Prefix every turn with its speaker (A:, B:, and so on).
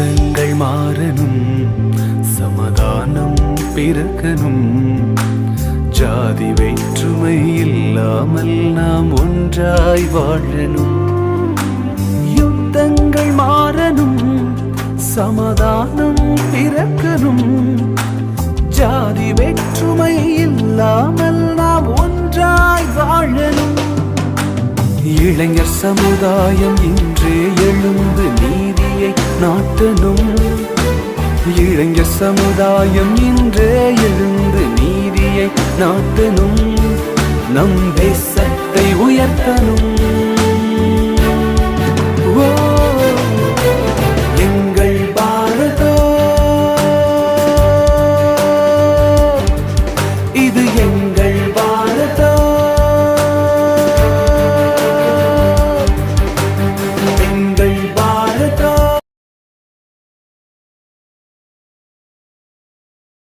A: யுத்தங்கள் மாறணும், சமாதானம் பிறக்கணும், ஜாதி வேற்றுமை இல்லாமல் நாம் ஒன்றாய் வாழணும். யுத்தங்கள் மாறணும், சமாதானம் பிறக்கணும், ஜாதி வேற்றுமை இல்லாமல் நாம் ஒன்றாய் வாழணும். இளைஞர் சமுதாயம் இன்றே எழுந்து நீதியை நாட்டணும். இளைஞர் சமுதாயம் இன்றே எழுந்து நீதியை நாட்டணும். நம் தேசத்தை உயர்த்தணும்.